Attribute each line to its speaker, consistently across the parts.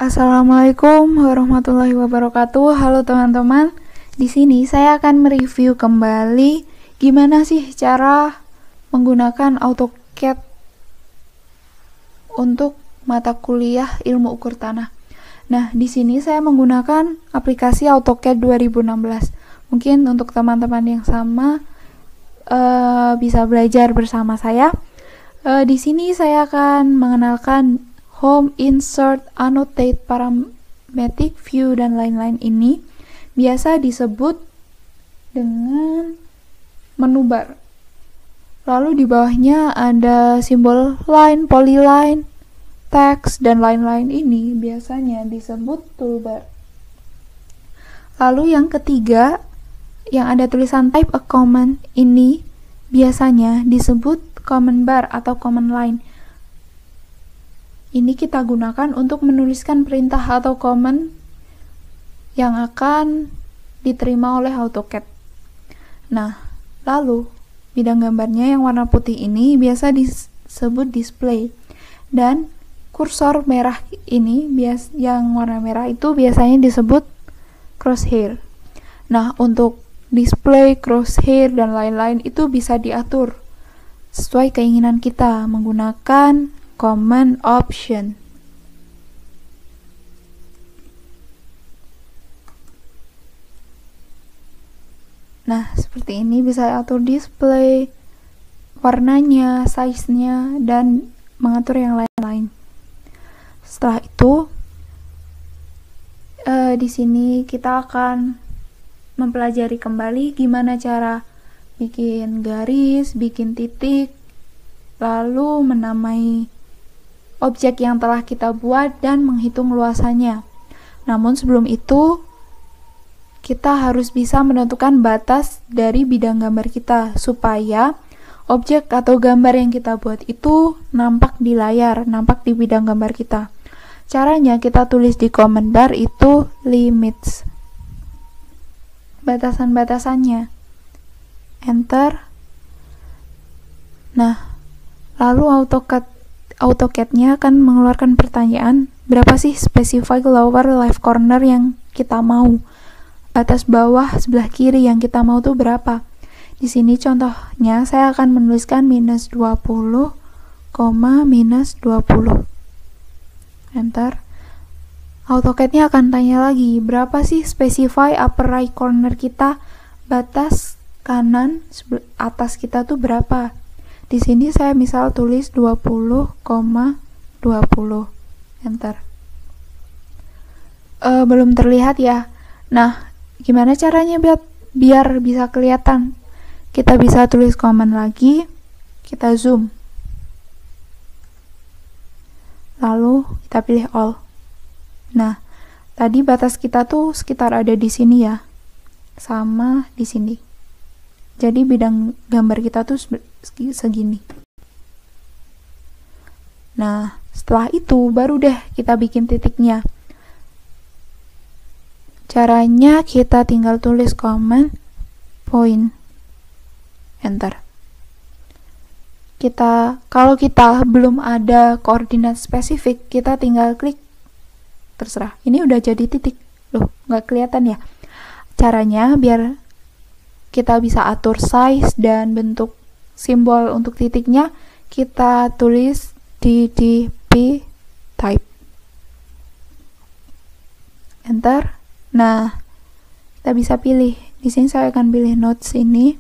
Speaker 1: Assalamualaikum warahmatullahi wabarakatuh. Halo teman-teman. Di sini saya akan mereview kembali gimana sih cara menggunakan AutoCAD untuk mata kuliah Ilmu Ukur Tanah. Nah, di sini saya menggunakan aplikasi AutoCAD 2016. Mungkin untuk teman-teman yang sama bisa belajar bersama saya. Di sini saya akan mengenalkan Home, Insert, Annotate, Parametric View, dan lain-lain ini biasa disebut dengan menu bar. Lalu di bawahnya ada simbol line, polyline, teks, dan lain-lain ini biasanya disebut toolbar. Lalu yang ketiga, yang ada tulisan type a command ini biasanya disebut command bar atau command line. Ini kita gunakan untuk menuliskan perintah atau command yang akan diterima oleh AutoCAD. Nah, lalu bidang gambarnya yang warna putih ini biasa disebut display, dan kursor merah ini yang warna merah itu biasanya disebut crosshair. Nah, untuk display, crosshair, dan lain-lain itu bisa diatur sesuai keinginan kita menggunakan command option. Nah, seperti ini bisa atur display, warnanya, size-nya, dan mengatur yang lain-lain. Setelah itu, di sini kita akan mempelajari kembali gimana cara bikin garis, bikin titik, lalu menamai objek yang telah kita buat dan menghitung luasannya. Namun sebelum itu, kita harus bisa menentukan batas dari bidang gambar kita supaya objek atau gambar yang kita buat itu nampak di layar, nampak di bidang gambar kita. Caranya kita tulis di command bar itu limits, batasan-batasannya, enter. Nah, lalu AutoCAD-nya akan mengeluarkan pertanyaan, berapa sih specify lower left corner yang kita mau? Batas bawah sebelah kiri yang kita mau tuh berapa? Di sini contohnya saya akan menuliskan minus 20, minus 20. Enter. AutoCAD-nya akan tanya lagi, berapa sih specify upper right corner kita? Batas kanan atas kita tuh berapa? Di sini saya misal tulis 20,20. Enter. Belum terlihat ya. Nah, gimana caranya biar bisa kelihatan? Kita bisa tulis command lagi, kita zoom. Lalu kita pilih all. Nah, tadi batas kita tuh sekitar ada di sini ya. Sama di sini. Jadi bidang gambar kita tuh segini. Nah, setelah itu baru deh kita bikin titiknya. Caranya kita tinggal tulis command point, enter. Kalau kita belum ada koordinat spesifik, kita tinggal klik, terserah. Ini udah jadi titik. Loh, nggak kelihatan ya? Caranya biar kita bisa atur size dan bentuk simbol untuk titiknya, kita tulis DDP type, enter. Nah, kita bisa pilih. Di sini saya akan pilih notes ini.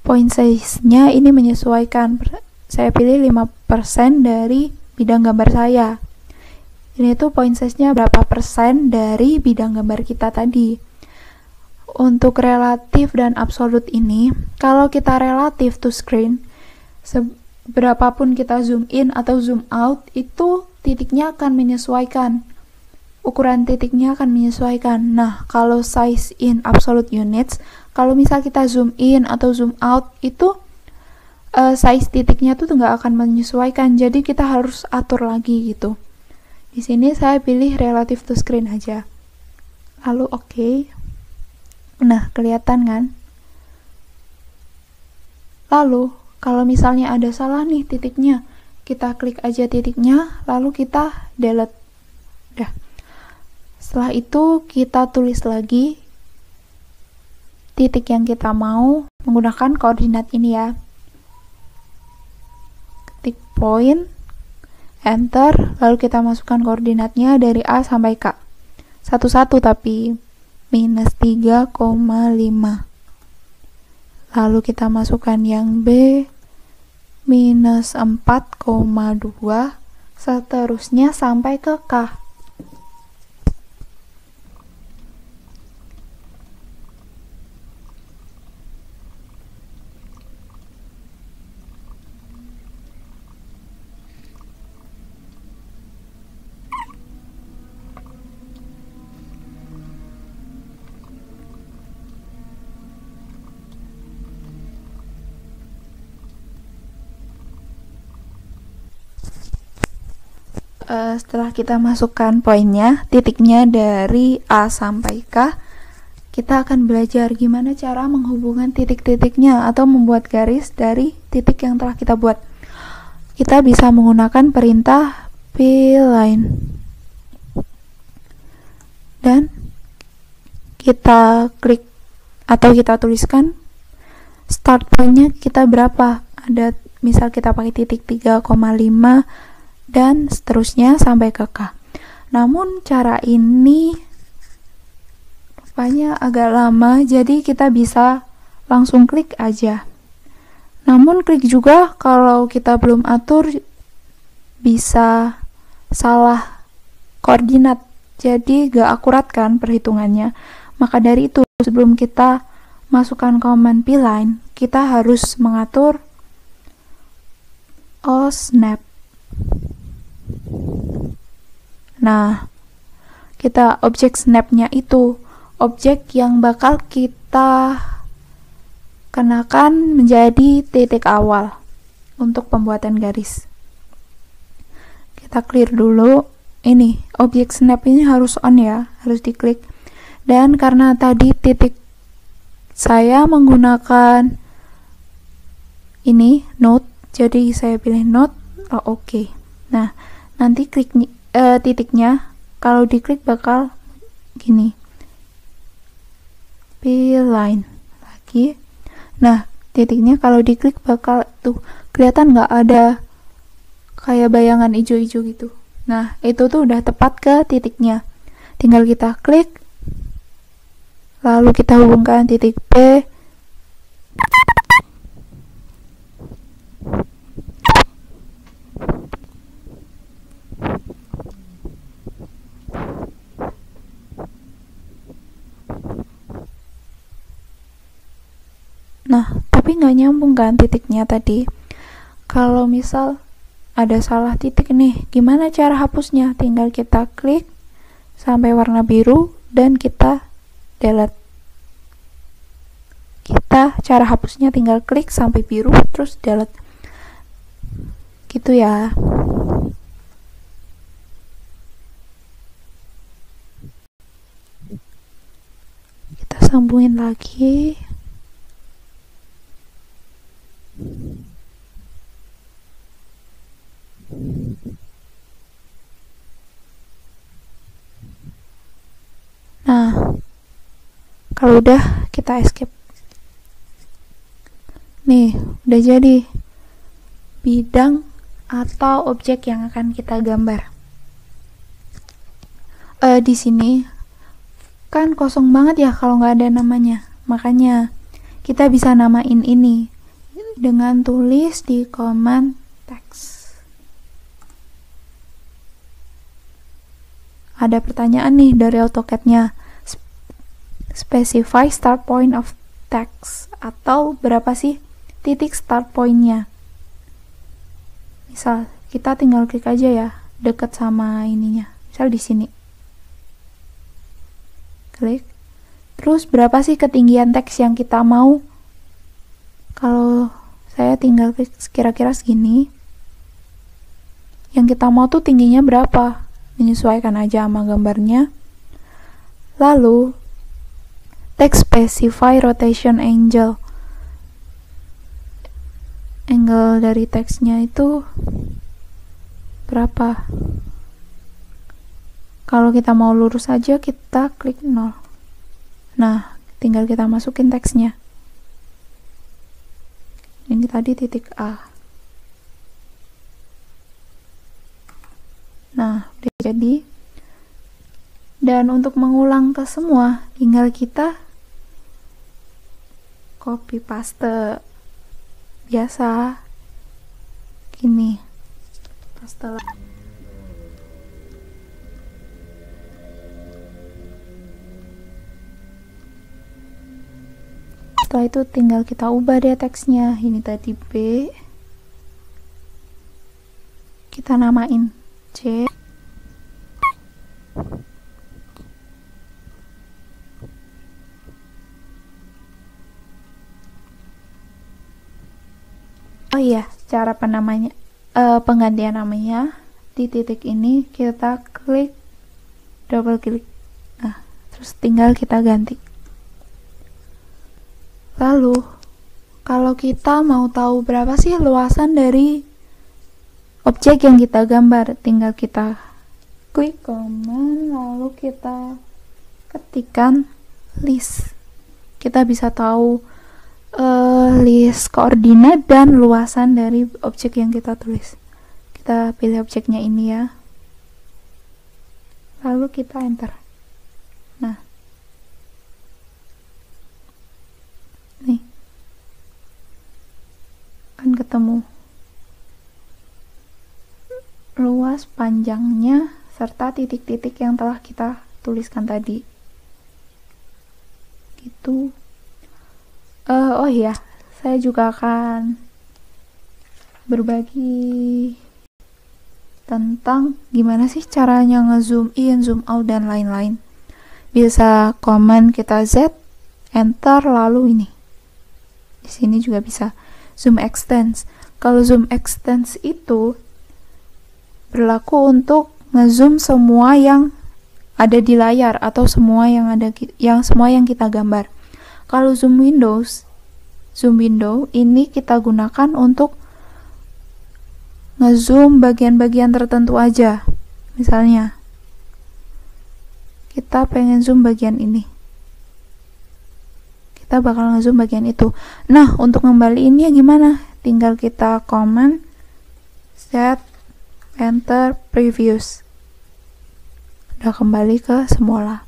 Speaker 1: Point size-nya ini menyesuaikan. Saya pilih 5% dari bidang gambar saya. Ini tuh point size-nya berapa persen dari bidang gambar kita tadi. Untuk relatif dan absolut ini, kalau kita relatif to screen, berapapun kita zoom in atau zoom out, itu titiknya akan menyesuaikan. Ukuran titiknya akan menyesuaikan. Nah, kalau size in absolute units, kalau misal kita zoom in atau zoom out, itu size titiknya tuh nggak akan menyesuaikan. Jadi kita harus atur lagi gitu. Di sini saya pilih relative to screen aja. Lalu oke. Nah, kelihatan kan? Lalu, kalau misalnya ada salah nih titiknya, kita klik aja titiknya, lalu kita delete. Udah. Setelah itu kita tulis lagi titik yang kita mau menggunakan koordinat ini ya. Ketik point, enter, lalu kita masukkan koordinatnya dari A sampai K. Satu-satu tapi minus 3,5. Lalu kita masukkan yang B, minus 4,2, seterusnya sampai ke K. Setelah kita masukkan poinnya, titiknya dari A sampai K, kita akan belajar gimana cara menghubungkan titik-titiknya atau membuat garis dari titik yang telah kita buat. Kita bisa menggunakan perintah pline. Dan kita klik atau kita tuliskan start point-nya kita berapa. Ada misal kita pakai titik 3,5 dan seterusnya sampai ke K. Namun cara ini rupanya agak lama, jadi kita bisa langsung klik aja. Namun klik juga kalau kita belum atur bisa salah koordinat, jadi gak akurat kan perhitungannya. Maka dari itu sebelum kita masukkan command pline, kita harus mengatur snap. Nah, kita objek snapnya itu objek yang bakal kita kenakan menjadi titik awal untuk pembuatan garis. Kita clear dulu. Ini objek snap ini harus on ya, harus diklik. Dan karena tadi titik saya menggunakan ini node, jadi saya pilih node. Oke. Nah, nanti klik titiknya, kalau diklik bakal gini, pline lagi. Nah, titiknya kalau diklik bakal tuh kelihatan nggak ada kayak bayangan hijau-hijau gitu. Nah, itu tuh udah tepat ke titiknya. Tinggal kita klik, lalu kita hubungkan titik P. Nah, tapi nggak nyambung kan titiknya tadi. Kalau misal ada salah titik nih, gimana cara hapusnya? Tinggal kita klik sampai warna biru dan kita delete. Cara hapusnya tinggal klik sampai biru terus delete. Gitu ya. Kita sambungin lagi. Nah, kalau udah kita escape. Nih, udah jadi bidang atau objek yang akan kita gambar. Di sini kan kosong banget ya kalau nggak ada namanya. Makanya kita bisa namain ini dengan tulis di command text. Ada pertanyaan nih dari AutoCAD-nya. Specify start point of text, atau berapa sih titik start point-nya. Misal kita tinggal klik aja ya deket sama ininya. Misal di sini. Klik. Terus berapa sih ketinggian teks yang kita mau? Kalau saya tinggal klik kira-kira segini. Yang kita mau tuh tingginya berapa? Menyesuaikan aja sama gambarnya. Lalu text specify rotation angle. Angle dari teksnya itu berapa? Kalau kita mau lurus aja, kita klik 0. Nah, tinggal kita masukin teksnya. Ini tadi titik A. Nah, udah jadi. Dan untuk mengulang ke semua, tinggal kita copy paste biasa. Gini. Paste lah. Setelah itu tinggal kita ubah deh teksnya. Ini tadi B, kita namain C, oh iya, cara penggantian namanya di titik ini kita klik, double klik, nah terus tinggal kita ganti. Lalu, kalau kita mau tahu berapa sih luasan dari objek yang kita gambar, tinggal kita klik command, lalu kita ketikkan list. Kita bisa tahu list koordinat dan luasan dari objek yang kita tulis. Kita pilih objeknya ini ya. Lalu kita enter. Nah, nih kan ketemu luas, panjangnya, serta titik-titik yang telah kita tuliskan tadi gitu. Oh iya, saya juga akan berbagi tentang gimana sih caranya nge-zoom in, zoom out, dan lain-lain. Bisa command kita Z, enter, lalu ini. Di sini juga bisa zoom extends. Kalau zoom extends itu berlaku untuk nge-zoom semua yang ada di layar atau semua yang kita gambar. Kalau zoom window ini kita gunakan untuk nge-zoom bagian-bagian tertentu aja. Misalnya kita pengen zoom bagian ini, kita bakal nge-zoom bagian itu. Nah, untuk ngembaliinnya gimana? Tinggal kita command set, enter, previews. Udah kembali ke semula.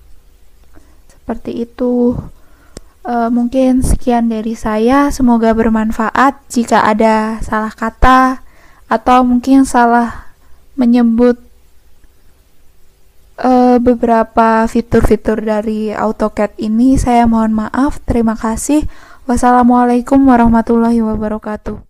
Speaker 1: Seperti itu. Mungkin sekian dari saya. Semoga bermanfaat. Jika ada salah kata atau mungkin salah menyebut beberapa fitur-fitur dari AutoCAD ini, saya mohon maaf. Terima kasih. Wassalamualaikum warahmatullahi wabarakatuh.